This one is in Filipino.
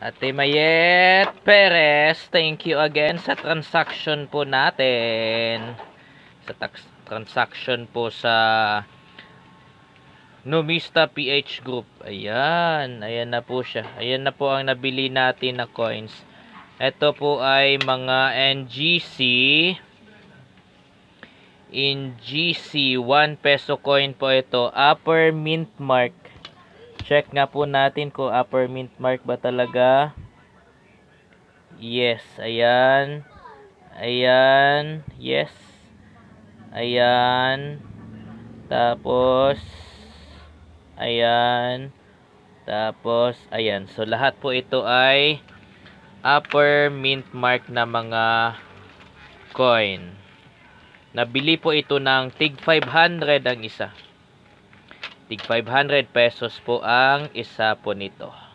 Ate Mayet Perez, thank you again sa transaction po natin. Sa transaction po sa Numista PH Group. Ayan, ayan na po siya. Ayan na po ang nabili natin na coins. Ito po ay mga NGC 1 peso coin po ito. Upper mint mark. Check nga po natin kung upper mint mark ba talaga. Yes, ayan. Ayan, yes. Ayan. Tapos ayan. Tapos ayan. So lahat po ito ay upper mint mark na mga coin. Nabili po ito ng tig 500 ang isa. Tig 500 pesos po ang isa po nito.